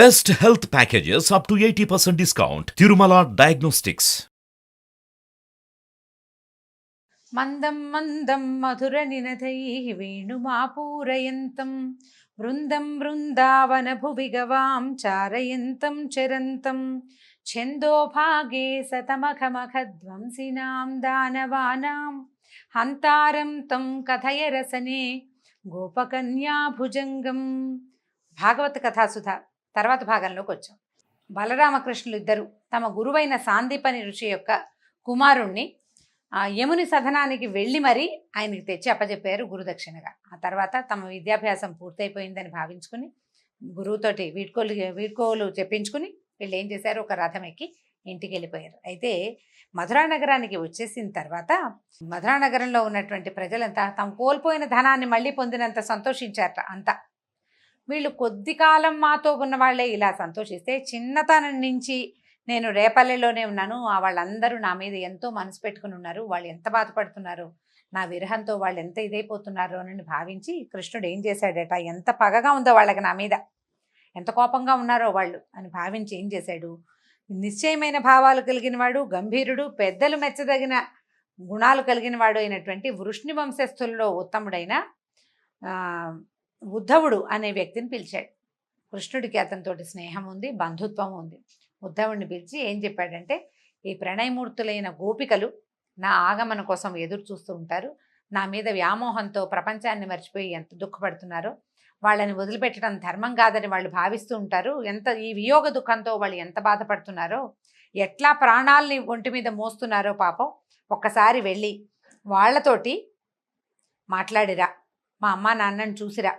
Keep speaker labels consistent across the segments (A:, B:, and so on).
A: Best health packages up to 80% discount. Tirumala Diagnostics.
B: మందం మందం మధుర నినదైః వేణుమాపూరయంతం బృందం బృందావన భువి గవాం చారయంతం చరంతం ఛందోభాగే సతమఖమఖధ్వంసినాం దానవానాం హంతారం తం కథయ రసనే గోపకన్యా భుజంగం. భాగవత కథాసుధ తర్వాత భాగంలోకి వచ్చాం. బలరామకృష్ణులు ఇద్దరు తమ గురువైన సాందీపని ఋషి యొక్క కుమారుణ్ణి యముని సదనానికి వెళ్ళి మరీ ఆయనకి తెచ్చి అప్పచెప్పారు గురుదక్షిణగా. ఆ తర్వాత తమ విద్యాభ్యాసం పూర్తయిపోయిందని భావించుకుని గురువుతోటి వీడ్కోలు చెప్పించుకుని వీళ్ళు ఏం చేశారు, ఒక రథం ఎక్కి ఇంటికి వెళ్ళిపోయారు. అయితే మధురా నగరానికి వచ్చేసిన తర్వాత మధురా నగరంలో ఉన్నటువంటి ప్రజలంతా తాము కోల్పోయిన ధనాన్ని మళ్ళీ పొందినంత సంతోషించారట. అంతా వీళ్ళు కొద్ది కాలం మాతో ఉన్న వాళ్ళే ఇలా సంతోషిస్తే, చిన్నతనం నుంచి నేను రేపల్లెలోనే ఉన్నాను, వాళ్ళందరూ నా మీద ఎంతో మనసు పెట్టుకుని ఉన్నారు, వాళ్ళు ఎంత బాధపడుతున్నారు, నా విరహంతో వాళ్ళు ఎంత ఇదైపోతున్నారు అని భావించి కృష్ణుడు ఏం చేశాడట, ఎంత పగగా ఉందో వాళ్ళకి నా మీద, ఎంత కోపంగా ఉన్నారో వాళ్ళు అని భావించి ఏం చేశాడు, నిశ్చయమైన భావాలు కలిగిన వాడు, గంభీరుడు, పెద్దలు మెచ్చదగిన గుణాలు కలిగిన వాడు అయినటువంటి వృష్ణి వంశస్థుల్లో ఉత్తముడైన ఉద్ధవుడు అనే వ్యక్తిని పిలిచాడు. కృష్ణుడికి అతనితోటి స్నేహం ఉంది, బంధుత్వం ఉంది. ఉద్ధవుడిని పిలిచి ఏం చెప్పాడంటే, ఈ ప్రణయమూర్తులైన గోపికలు నా ఆగమన కోసం ఎదురు చూస్తూ ఉంటారు, నా మీద వ్యామోహంతో ప్రపంచాన్ని మర్చిపోయి ఎంత దుఃఖపడుతున్నారో, వాళ్ళని వదిలిపెట్టడం ధర్మం కాదని వాళ్ళు భావిస్తూ ఉంటారు, ఎంత ఈ వియోగ దుఃఖంతో వాళ్ళు ఎంత బాధపడుతున్నారో, ఎట్లా ప్రాణాలని ఒంటి మీద మోస్తున్నారో పాపం, ఒక్కసారి వెళ్ళి వాళ్ళతోటి మాట్లాడిరా, మా అమ్మ నాన్నని చూసిరా,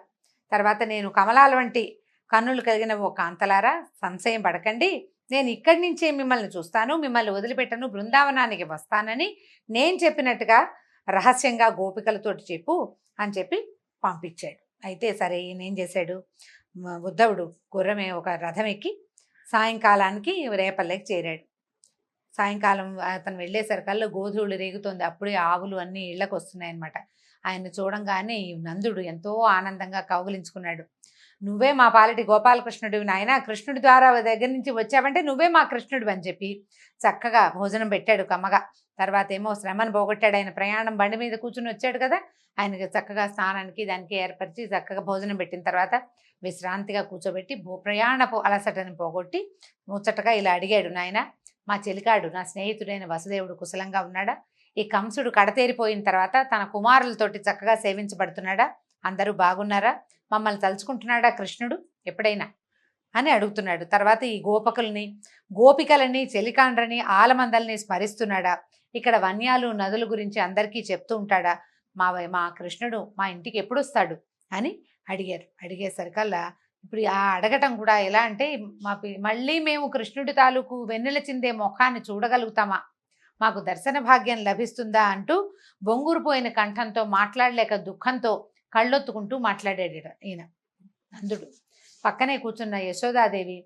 B: తర్వాత నేను కమలాల వంటి కన్నులు కలిగిన ఓ కాంతలారా సంశయం పడకండి, నేను ఇక్కడి నుంచే మిమ్మల్ని చూస్తాను, మిమ్మల్ని వదిలిపెట్టను, బృందావనానికి వస్తానని నేను చెప్పినట్టుగా రహస్యంగా గోపికలతోటి చెప్పు అని చెప్పి పంపించాడు. అయితే సరే ఈయనేం చేశాడు, ఉద్ధవుడు గుర్రమే ఒక రథం ఎక్కి సాయంకాలానికి రేపల్లెకి చేరాడు. సాయంకాలం అతను వెళ్ళేసరికల్లా గోధువులు రేగుతోంది, అప్పుడే ఆవులు అన్నీ ఇళ్ళకు వస్తున్నాయి అన్నమాట. ఆయన చూడంగానే ఈ నందుడు ఎంతో ఆనందంగా కౌగిలించుకున్నాడు. నువ్వే మా పాలిటి గోపాలకృష్ణుడివి నాయన, కృష్ణుడి ద్వారా దగ్గర నుంచి వచ్చావంటే నువ్వే మా కృష్ణుడివి అని చెప్పి చక్కగా భోజనం పెట్టాడు కమ్మగా. తర్వాత ఏమో శ్రమను పోగొట్టాడు, ఆయన ప్రయాణం బండి మీద కూర్చుని వచ్చాడు కదా, ఆయనకి చక్కగా స్నానానికి దానికి ఏర్పరిచి చక్కగా భోజనం పెట్టిన తర్వాత విశ్రాంతిగా కూర్చోబెట్టి ప్రయాణపు అలసటని పోగొట్టి ముచ్చటగా ఇలా అడిగాడు, నాయన మా చెలికాడు నా స్నేహితుడైన వసుదేవుడు కుశలంగా ఉన్నాడా, ఈ కంసుడు కడతేరిపోయిన తర్వాత తన కుమారులతోటి చక్కగా సేవించబడుతున్నాడా, అందరూ బాగున్నారా, మమ్మల్ని తలుచుకుంటున్నాడా కృష్ణుడు ఎప్పుడైనా అని అడుగుతున్నాడు. తర్వాత ఈ గోపికలని చెలికాండ్రని ఆలమందల్ని స్మరిస్తున్నాడా, ఇక్కడ వన్యాలు నదుల గురించి అందరికీ చెప్తూ ఉంటాడా, మా కృష్ణుడు మా ఇంటికి ఎప్పుడు వస్తాడు అని అడిగారు. అడిగేసరికల్లా ఇప్పుడు ఆ అడగటం కూడా ఎలా అంటే, మళ్ళీ మేము కృష్ణుడి తాలూకు వెన్నెల చిందే ముఖాన్ని చూడగలుగుతామా, మాకు దర్శన భాగ్యం లభిస్తుందా అంటూ బొంగురుపోయిన కంఠంతో మాట్లాడలేక దుఃఖంతో కళ్ళొత్తుకుంటూ మాట్లాడాడు ఈయన నందుడు. పక్కనే కూర్చున్న యశోదాదేవి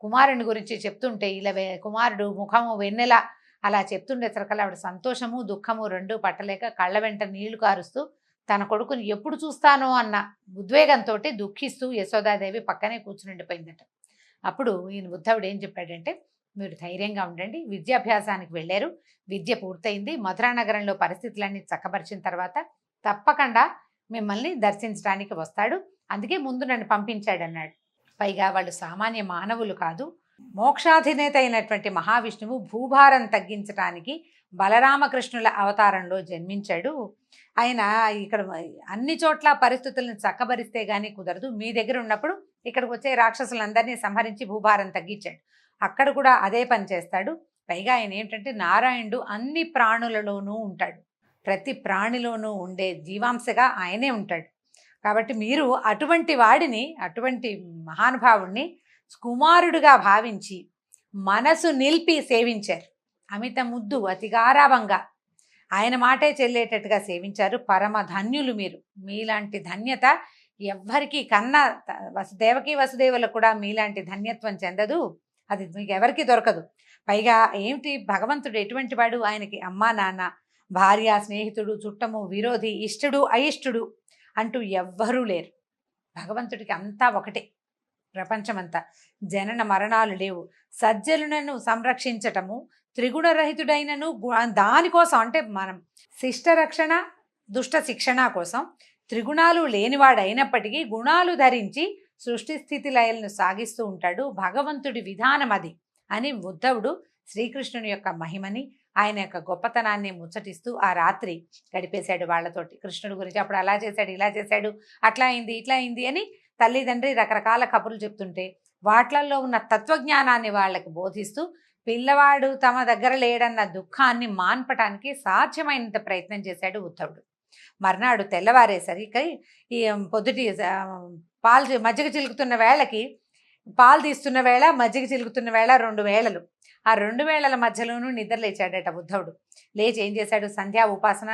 B: కుమారుని గురించి చెప్తుంటే ఇలా కుమారుడు ముఖము వెన్నెల అలా చెప్తుండేసరికల్లా ఆవిడ సంతోషము దుఃఖము రెండూ పట్టలేక కళ్ళ వెంట నీళ్లు కారుస్తూ తన కొడుకుని ఎప్పుడు చూస్తానో అన్న ఉద్వేగంతో దుఃఖిస్తూ యశోదాదేవి పక్కనే కూర్చునిండిపోయిందట. అప్పుడు ఈయన ఉద్ధవుడు ఏం చెప్పాడంటే, మీరు ధైర్యంగా ఉండండి, విద్యాభ్యాసానికి వెళ్ళారు, విద్య పూర్తయింది, మధురా నగరంలో పరిస్థితులన్నీ చక్కబరిచిన తర్వాత తప్పకుండా మిమ్మల్ని దర్శించడానికి వస్తాడు, అందుకే ముందు నన్ను పంపించాడు అన్నాడు. పైగా వాళ్ళు సామాన్య మానవులు కాదు, మోక్షాధినేత అయినటువంటి మహావిష్ణువు భూభారం తగ్గించడానికి బలరామకృష్ణుల అవతారంలో జన్మించాడు. ఆయన ఇక్కడ అన్ని చోట్ల పరిస్థితులను చక్కబరిస్తే గానీ కుదరదు, మీ దగ్గర ఉన్నప్పుడు ఇక్కడికి వచ్చే రాక్షసులందరినీ సంహరించి భూభారం తగ్గించాడు, అక్కడ కూడా అదే పని చేస్తాడు. పైగా ఆయన ఏంటంటే నారాయణుడు అన్ని ప్రాణులలోనూ ఉంటాడు, ప్రతి ప్రాణిలోనూ ఉండే జీవాంశగా ఆయనే ఉంటాడు. కాబట్టి మీరు అటువంటి వాడిని, అటువంటి మహానుభావుణ్ణి కుమారుడుగా భావించి మనసు నిలిపి సేవించారు. అమిత ముద్దు అతి గారాభంగా ఆయన మాటే చెల్లేటట్టుగా సేవించారు. పరమ ధన్యులు మీరు, మీలాంటి ధన్యత ఎవ్వరికీ కన్నా దేవకీ వసుదేవులకు కూడా మీలాంటి ధన్యత్వం చెందదు, అది మీకు ఎవరికి దొరకదు. పైగా ఏమిటి, భగవంతుడు ఎటువంటి వాడు, ఆయనకి అమ్మా నాన్న భార్య స్నేహితుడు చుట్టము విరోధి ఇష్టడు అయిష్టడు అంటూ ఎవ్వరూ లేరు. భగవంతుడికి అంతా ఒకటే. ప్రపంచమంతా. జనన మరణాలు లేవు. సజ్జనులను సంరక్షించటము, త్రిగుణరహితుడైనను దానికోసం అంటే మనం శిష్ట రక్షణ, దుష్ట శిక్షణ కోసం త్రిగుణాలు లేనివాడైనప్పటికీ గుణాలు ధరించి సృష్టి స్థితి లయలను సాగిస్తూ ఉంటాడు. భగవంతుడి విధానం అది అని ఉద్ధవుడు శ్రీకృష్ణుని యొక్క మహిమని, ఆయన యొక్క గొప్పతనాన్ని ముచ్చటిస్తూ ఆ రాత్రి గడిపేశాడు వాళ్ళతోటి. కృష్ణుడి గురించి అప్పుడు అలా చేశాడు, ఇలా చేశాడు, అట్లా అయింది, ఇట్లా అయింది అని తల్లిదండ్రి రకరకాల కబుర్లు చెప్తుంటే వాట్లల్లో ఉన్న తత్వజ్ఞానాన్ని వాళ్ళకి బోధిస్తూ పిల్లవాడు తమ దగ్గర లేడన్న దుఃఖాన్ని మాన్పటానికి సాధ్యమైనంత ప్రయత్నం చేశాడు ఉద్ధవుడు. మర్నాడు తెల్లవారేసరికి ఈ పొద్దుటి పాలు మజ్జిగ చిలుకుతున్న వేళకి, పాలు తీస్తున్న వేళ, మజ్జిగ చిలుకుతున్న వేళ 2 వేళలు. ఆ 2 వేళల మధ్యలోనూ నిద్ర లేచాడట ఉద్ధవుడు. లేచి ఏం చేశాడు? సంధ్యా ఉపాసన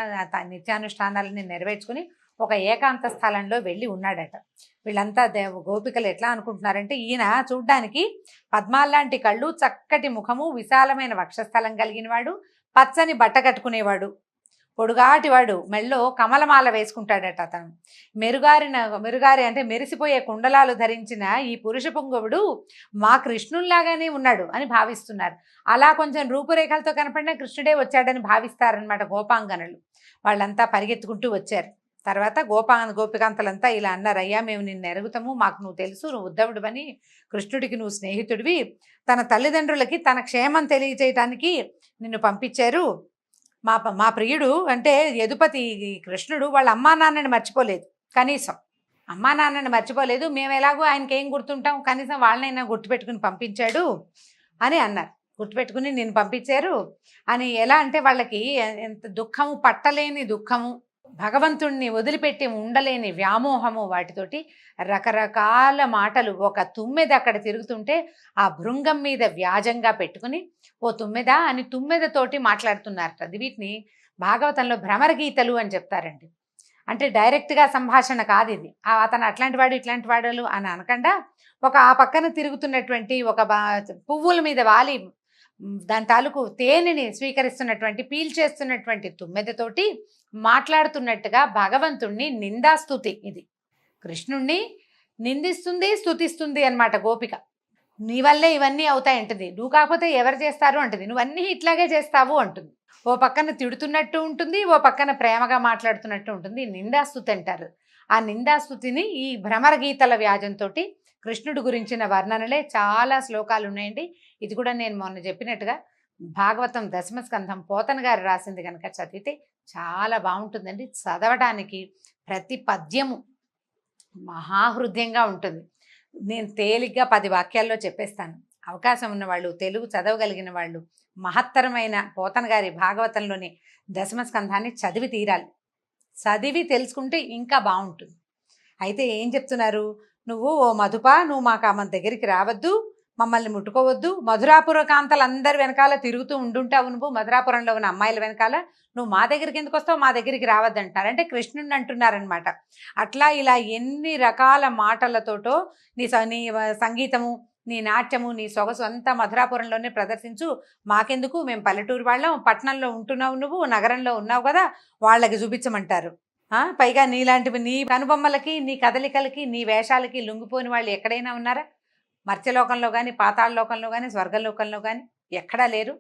B: నిత్యానుష్ఠానాలని నెరవేర్చుకుని ఒక ఏకాంత స్థలంలో వెళ్ళి ఉన్నాడట. వీళ్ళంతా గోపికలు ఎట్లా అనుకుంటున్నారంటే, ఈయన చూడ్డానికి పద్మాల్లాంటి కళ్ళు, చక్కటి ముఖము, విశాలమైన వక్షస్థలం కలిగినవాడు, పచ్చని బట్ట కట్టుకునేవాడు, పొడుగాటివాడు, మెళ్ళో కమలమాల వేసుకుంటాడట. అతను మెరుగారి అంటే మెరిసిపోయే కుండలాలు ధరించిన ఈ పురుష పుంగవుడు మా కృష్ణుల్లాగానే ఉన్నాడు అని భావిస్తున్నారు. అలా కొంచెం రూపురేఖలతో కనపడిన కృష్ణుడే వచ్చాడని భావిస్తారనమాట గోపాంగనలు. వాళ్ళంతా పరిగెత్తుకుంటూ వచ్చారు. తర్వాత గోపికాంతలంతా ఇలా అన్నారు, అయ్యా మేము నిన్ను ఎరుగుతాము, మాకు నువ్వు తెలుసు, నువ్వు ఉద్ధవుడు అని, కృష్ణుడికి నువ్వు స్నేహితుడివి, తన తల్లిదండ్రులకి తన క్షేమం తెలియజేయటానికి నిన్ను పంపించారు. మా ప్రియుడు అంటే యదుపతి కృష్ణుడు వాళ్ళ అమ్మా నాన్నని మర్చిపోలేదు, కనీసం అమ్మా నాన్నని మర్చిపోలేదు, మేము ఎలాగో ఆయనకి ఏం గుర్తుంటాం, కనీసం వాళ్ళనైనా గుర్తుపెట్టుకుని పంపించాడు అని అన్నారు. గుర్తుపెట్టుకుని నిన్ను పంపించారు అని. ఎలా అంటే వాళ్ళకి ఎంత దుఃఖము, పట్టలేని దుఃఖము, భగవంతుణ్ణి వదిలిపెట్టి ఉండలేని వ్యామోహము, వాటితోటి రకరకాల మాటలు. ఒక తుమ్మెద అక్కడ తిరుగుతుంటే ఆ భృంగం మీద వ్యాజంగా పెట్టుకుని ఓ తుమ్మెద అని తుమ్మెదతోటి మాట్లాడుతున్నారట. అది వీటిని భాగవతంలో భ్రమర గీతలు అని చెప్తారండి. అంటే డైరెక్ట్గా సంభాషణ కాదు ఇది. అతను అట్లాంటి వాడు ఇట్లాంటి వాడు అని అనకుండా ఒక ఆ పక్కన తిరుగుతున్నటువంటి ఒక పువ్వుల మీద వాలి దాని తాలూకు తేనెని స్వీకరిస్తున్నటువంటి, పీల్చేస్తున్నటువంటి తుమ్మెదతోటి మాట్లాడుతున్నట్టుగా భగవంతుణ్ణి నిందాస్తుతి. ఇది కృష్ణుణ్ణి నిందిస్తుంది, స్తుతిస్తుంది అన్నమాట గోపిక. నీ వల్లే ఇవన్నీ అవుతాయంటుంది, నువ్వు కాకపోతే ఎవరు చేస్తారు అంటుంది, నువ్వన్నీ ఇట్లాగే చేస్తావు అంటుంది. ఓ పక్కన తిడుతున్నట్టు ఉంటుంది, ఓ పక్కన ప్రేమగా మాట్లాడుతున్నట్టు ఉంటుంది. నిందాస్తుతి అంటారు. ఆ నిందాస్తుతిని ఈ భ్రమర గీతల వ్యాజంతో కృష్ణుడు గురించిన వర్ణనలే చాలా శ్లోకాలు ఉన్నాయండి. ఇది కూడా నేను మొన్న చెప్పినట్టుగా భాగవతం దశమ స్కంధం పోతన గారు రాసింది కనుక చదివితే చాలా బాగుంటుందండి. చదవడానికి ప్రతి పద్యము మహాహృదయంగా ఉంటుంది. నేను తేలిగ్గా 10 వాక్యాల్లో చెప్పేస్తాను. అవకాశం ఉన్నవాళ్ళు, తెలుగు చదవగలిగిన వాళ్ళు మహత్తరమైన పోతన గారి భాగవతంలోని దశమ స్కంధాన్ని చదివి తీరాలి. చదివి తెలుసుకుంటే ఇంకా బాగుంటుంది. అయితే ఏం చెప్తున్నారు? నువ్వు ఓ మధుప, నువ్వు మాకు మన దగ్గరికి రావద్దు, మమ్మల్ని ముట్టుకోవద్దు, మధురాపుర కాంతలందరి వెనకాల తిరుగుతూ ఉండుంటావు, నువ్వు మధురాపురంలో ఉన్న అమ్మాయిల వెనకాల, నువ్వు మా దగ్గరికి ఎందుకు వస్తావు, మా దగ్గరికి రావద్దు అంటారు. అంటే కృష్ణుడిని అంటున్నారనమాట. అట్లా ఇలా ఎన్ని రకాల మాటలతోటో నీ సంగీతము, నీ నాట్యము, నీ సొగసు అంతా మధురాపురంలోనే ప్రదర్శించు, మాకెందుకు, మేము పల్లెటూరు వాళ్ళం, పట్టణంలో ఉంటున్నావు, నువ్వు నగరంలో ఉన్నావు కదా, వాళ్ళకి చూపించమంటారు. పైగా నీలాంటివి, నీ కనుబొమ్మలకి, నీ కదలికలకి, నీ వేషాలకి లొంగిపోని వాళ్ళు ఎక్కడైనా ఉన్నారా? మర్త్యలోకంలో కానీ, పాతాళ లోకంలో కానీ, స్వర్గలోకంలో కానీ ఎక్కడా లేరు.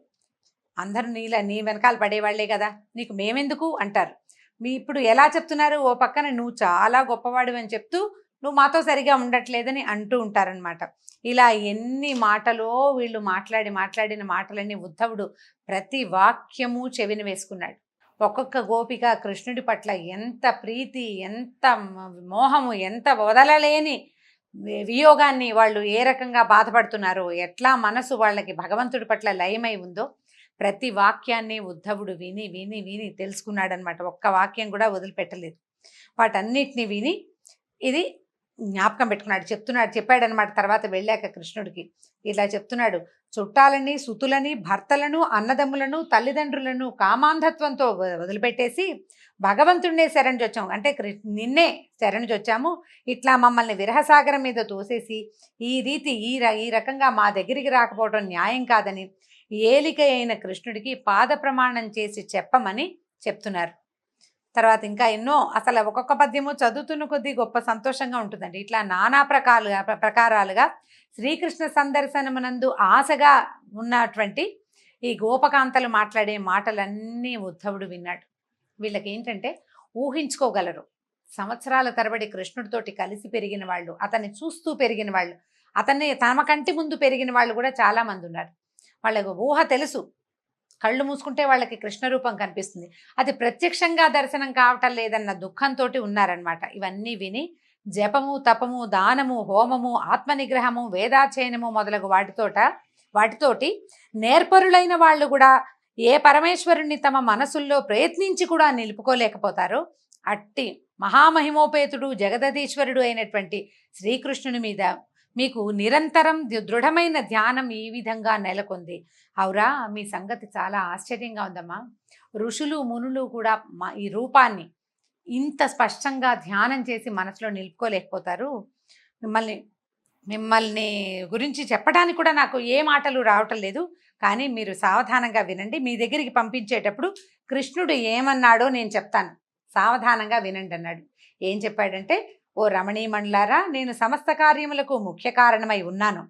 B: అందరూ నీ వెనకాల పడేవాళ్లే కదా, నీకు మేమెందుకు అంటారు. ఇప్పుడు ఎలా చెప్తున్నారు? ఓ పక్కన నువ్వు చాలా గొప్పవాడు అని చెప్తూ నువ్వు మాతో సరిగా ఉండట్లేదని అంటూ ఉంటారనమాట. ఇలా ఎన్ని మాటలో వీళ్ళు మాట్లాడిన మాటలన్నీ ఉద్ధవుడు ప్రతి వాక్యము చెవిని వేసుకున్నాడు. ఒక్కొక్క గోపిక కృష్ణుడి పట్ల ఎంత ప్రీతి, ఎంత మోహము, ఎంత వదలలేని వియోగాన్ని వాళ్ళు ఏ రకంగా బాధపడుతున్నారో, ఎట్లా మనసు వాళ్ళకి భగవంతుడి పట్ల లయమై ఉందో ప్రతి వాక్యాన్ని ఉద్ధవుడు విని విని విని తెలుసుకున్నాడనమాట. ఒక్క వాక్యం కూడా వదిలిపెట్టలేదు. వాటన్నిటిని విని ఇది జ్ఞాపకం పెట్టుకున్నాడు, చెప్పాడనమాట. తర్వాత వెళ్ళాక కృష్ణుడికి ఇలా చెప్తున్నాడు, చుట్టాలని, సుతులని, భర్తలను, అన్నదమ్ములను, తల్లిదండ్రులను కామాంధత్వంతో వదిలిపెట్టేసి భగవంతుడినే శరణుజొచ్చాము, అంటే నిన్నే శరణుజొచ్చాము. ఇట్లా మమ్మల్ని విరహసాగరం మీద తోసేసి ఈ రకంగా మా దగ్గరికి రాకపోవడం న్యాయం కాదని ఏలిక అయిన కృష్ణుడికి పాద ప్రమాణం చేసి చెప్పమని చెప్తున్నారు. తర్వాత ఇంకా ఎన్నో, అసలు ఒక్కొక్క పద్యము చదువుతున్న కొద్దీ గొప్ప సంతోషంగా ఉంటుందండి. ఇట్లా నానా ప్రకారాలుగా శ్రీకృష్ణ సందర్శనమునందు ఆశగా ఉన్నటువంటి ఈ గోపకాంతలు మాట్లాడే మాటలన్నీ ఉద్ధవుడు విన్నాడు. వీళ్ళకి ఏంటంటే ఊహించుకోగలరు. సంవత్సరాల తరబడి కృష్ణుడితోటి కలిసి పెరిగిన వాళ్ళు, అతన్ని చూస్తూ పెరిగిన వాళ్ళు, అతన్ని తమ కంటి ముందు పెరిగిన వాళ్ళు కూడా చాలామంది ఉన్నారు. వాళ్ళకు ఊహ తెలుసు. కళ్ళు మూసుకుంటే వాళ్ళకి కృష్ణ రూపం కనిపిస్తుంది, అది ప్రత్యక్షంగా దర్శనం కావటం లేదన్న దుఃఖంతో ఉన్నారనమాట. ఇవన్నీ విని జపము, తపము, దానము, హోమము, ఆత్మనిగ్రహము, వేదాధ్యయనము మొదలగు వాటితోటి నేర్పరులైన వాళ్ళు కూడా ఏ పరమేశ్వరుణ్ణి తమ మనసుల్లో ప్రయత్నించి కూడా నిలుపుకోలేకపోతారో అట్టి మహామహిమోపేతుడు జగదధీశ్వరుడు అయినటువంటి శ్రీకృష్ణుని మీద మీకు నిరంతరం దృఢమైన ధ్యానం ఈ విధంగా నెలకొంది. అవురా, మీ సంగతి చాలా ఆశ్చర్యంగా ఉందమ్మా. ఋషులు మునులు కూడా ఈ రూపాన్ని ఇంత స్పష్టంగా ధ్యానం చేసి మనసులో నిలుపుకోలేకపోతారు. మిమ్మల్ని గురించి చెప్పడానికి కూడా నాకు ఏ మాటలు రావటం లేదు. కానీ మీరు సావధానంగా వినండి. మీ దగ్గరికి పంపించేటప్పుడు కృష్ణుడు ఏమన్నాడో నేను చెప్తాను, సావధానంగా వినండి అన్నాడు. ఏం చెప్పాడంటే, ఓ రమణీమణులారా, నేను సమస్త కార్యములకు ముఖ్య కారణమై ఉన్నాను.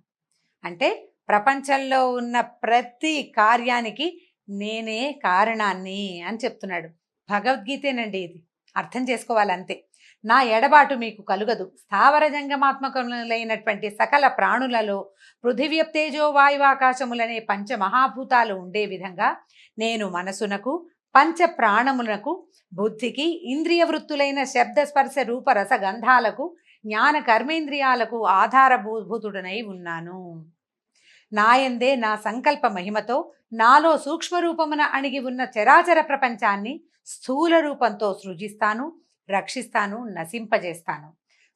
B: అంటే ప్రపంచంలో ఉన్న ప్రతి కార్యానికి నేనే కారణాన్ని అని చెప్తున్నాడు. భగవద్గీతేనండి ఇది, అర్థం చేసుకోవాలంతే. నా ఎడబాటు మీకు కలుగదు. స్థావర జంగమాత్మకములైనటువంటి సకల ప్రాణులలో పృథివ్యప్తేజో వాయువాకాశములనే పంచమహాభూతాలు ఉండే విధంగా నేను మనసునకు, పంచ ప్రాణములకు, బుద్ధికి, ఇంద్రియ వృత్తులైన శబ్ద స్పర్శ రూప రస గంధాలకు, జ్ఞాన కర్మేంద్రియాలకు ఆధారభూతుడనై ఉన్నాను. నాయందే నా సంకల్ప మహిమతో నాలో సూక్ష్మరూపమున అణిగి ఉన్న చరాచర ప్రపంచాన్ని స్థూల రూపంతో సృజిస్తాను, రక్షిస్తాను, నశింపజేస్తాను.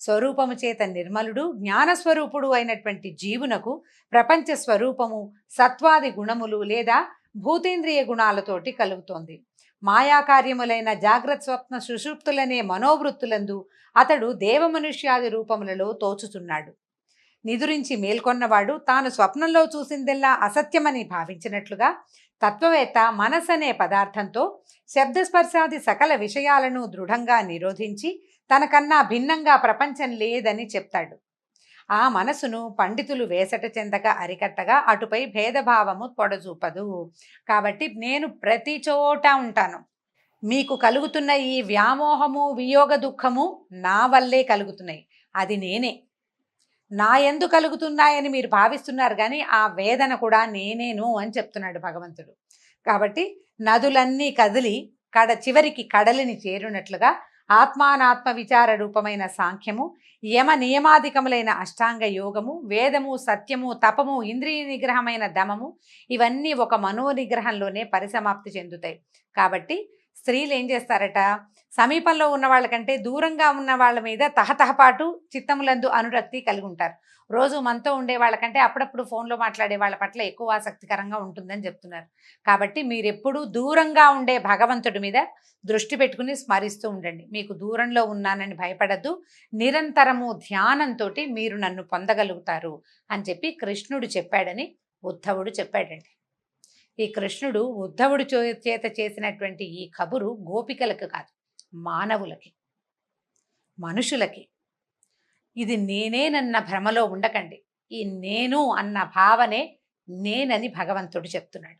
B: స్వరూపము చేత నిర్మలుడు, జ్ఞానస్వరూపుడు అయినటువంటి జీవునకు ప్రపంచ స్వరూపము సత్వాది గుణములు లేదా భూతేంద్రియ గుణాలతోటి కలుగుతోంది. మాయాకార్యములైన జాగ్రత్త స్వప్న సుషుప్తులనే మనోవృత్తులందు అతడు దేవమనుష్యాది రూపములలో తోచుతున్నాడు. నిదురించి మేల్కొన్నవాడు తాను స్వప్నంలో చూసిందెల్లా అసత్యమని భావించినట్లుగా తత్వవేత్త మనసనే పదార్థంతో శబ్దస్పర్శాది సకల విషయాలను దృఢంగా నిరోధించి తనకన్నా భిన్నంగా ప్రపంచం లేదని చెప్తాడు. ఆ మనసును పండితులు వేసట చెందక అరికట్టగా అటుపై భేదభావము పొడచూపదు. కాబట్టి నేను ప్రతి చోట ఉంటాను. మీకు కలుగుతున్న ఈ వ్యామోహము, వియోగ దుఃఖము నా వల్లే కలుగుతున్నాయి, అది నేనే. నా యందు కలుగుతున్నాయని మీరు భావిస్తున్నారు, కానీ ఆ వేదన కూడా నేనేను అని చెప్తున్నాడు భగవంతుడు. కాబట్టి నదులన్నీ కదిలి చివరికి కడలిని చేరునట్లుగా ఆత్మానాత్మ విచార రూపమైన సాంఖ్యము, యమ నియమాధికములైన అష్టాంగ యోగము, వేదము, సత్యము, తపము, ఇంద్రియ నిగ్రహమైన దమము, ఇవన్నీ ఒక మనోనిగ్రహంలోనే పరిసమాప్తి చెందుతాయి. కాబట్టి స్త్రీలు ఏం చేస్తారట, సమీపంలో ఉన్న వాళ్ళకంటే దూరంగా ఉన్న వాళ్ళ మీద తహతహపాటు చిత్తములందు అనురక్తి కలిగి ఉంటారు. రోజు మనతో ఉండే వాళ్ళకంటే అప్పుడప్పుడు ఫోన్లో మాట్లాడే వాళ్ళ పట్ల ఎక్కువ ఆసక్తికరంగా ఉంటుందని చెప్తున్నారు. కాబట్టి మీరెప్పుడూ దూరంగా ఉండే భగవంతుడి మీద దృష్టి పెట్టుకుని స్మరిస్తూ ఉండండి. మీకు దూరంలో ఉన్నానని భయపడద్దు, నిరంతరము ధ్యానంతో మీరు నన్ను పొందగలుగుతారు అని చెప్పి కృష్ణుడు చెప్పాడని ఉద్ధవుడు చెప్పాడండి. ఈ కృష్ణుడు ఉద్ధవుడు చేత చేసినటువంటి ఈ కబురు గోపికలకు కాదు, మానవులకి, మనుషులకి. ఇది నేనేనన్న భ్రమలో ఉండకండి. ఈ నేను అన్న భావనే నేనని భగవంతుడు చెప్తున్నాడు.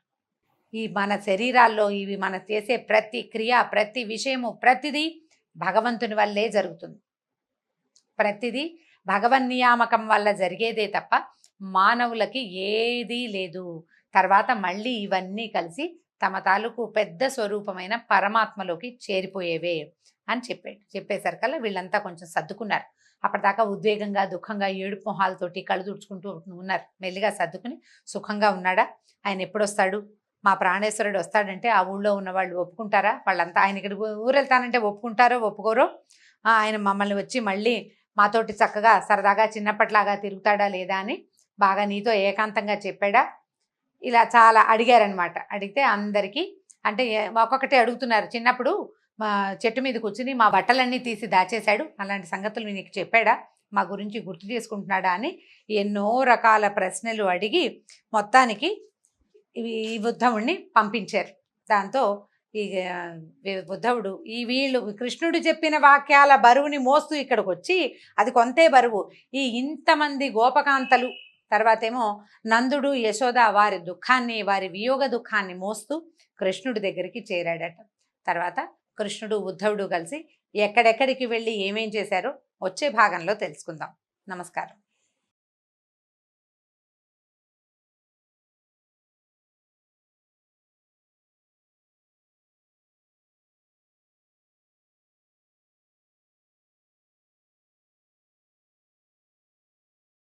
B: ఈ మన శరీరాల్లో ఇవి మన చేసే ప్రతి క్రియ, ప్రతి విషయము, ప్రతిదీ భగవంతుని వల్లే జరుగుతుంది. ప్రతిదీ భగవన్నియామకం వల్ల జరిగేదే తప్ప మానవులకి ఏదీ లేదు. తర్వాత మళ్ళీ ఇవన్నీ కలిసి తమ తాలూకు పెద్ద స్వరూపమైన పరమాత్మలోకి చేరిపోయేవే అని చెప్పేసరికల్లా వీళ్ళంతా కొంచెం సర్దుకున్నారు. అప్పటిదాకా ఉద్వేగంగా, దుఃఖంగా, ఏడుపు మొహాలతోటి కళ్ళు తుడుచుకుంటూ ఉన్నారు. మెల్లిగా సర్దుకుని సుఖంగా ఉన్నాడా, ఆయన ఎప్పుడొస్తాడు, మా ప్రాణేశ్వరుడు వస్తాడంటే ఆ ఊళ్ళో ఉన్న వాళ్ళు ఒప్పుకుంటారా, వాళ్ళంతా ఆయన ఇక్కడ ఊరు వెళ్తానంటే ఒప్పుకుంటారో ఒప్పుకోరో, ఆయన మమ్మల్ని వచ్చి మళ్ళీ మాతోటి చక్కగా సరదాగా చిన్నప్పట్లాగా తిరుగుతాడా లేదా అని బాగా నీతో ఏకాంతంగా చెప్పాడా, ఇలా చాలా అడిగారనమాట. అడిగితే అందరికీ అంటే ఒక్కొక్కటే అడుగుతున్నారు. చిన్నప్పుడు మా చెట్టు మీద కూర్చుని మా బట్టలన్నీ తీసి దాచేశాడు, అలాంటి సంగతులు నీకు చెప్పాడా, మా గురించి గుర్తు చేసుకుంటున్నాడా అని ఎన్నో రకాల ప్రశ్నలు అడిగి మొత్తానికి ఈ ఉద్ధవుణ్ణి పంపించారు. దాంతో ఈ ఉద్ధవుడు వీళ్ళు కృష్ణుడు చెప్పిన వాక్యాల బరువుని మోస్తూ ఇక్కడికి వచ్చి అది కొంతే బరువు ఈ ఇంతమంది గోపకాంతలు తర్వాత ఏమో నందుడు యశోద వారి దుఃఖాన్ని వారి వియోగ దుఃఖాన్ని మోస్తూ కృష్ణుడి దగ్గరికి చేరాడట. తర్వాత కృష్ణుడు ఉద్ధవుడు కలిసి ఎక్కడెక్కడికి వెళ్ళి ఏమేం చేశారో వచ్చే భాగంలో తెలుసుకుందాం. నమస్కారం.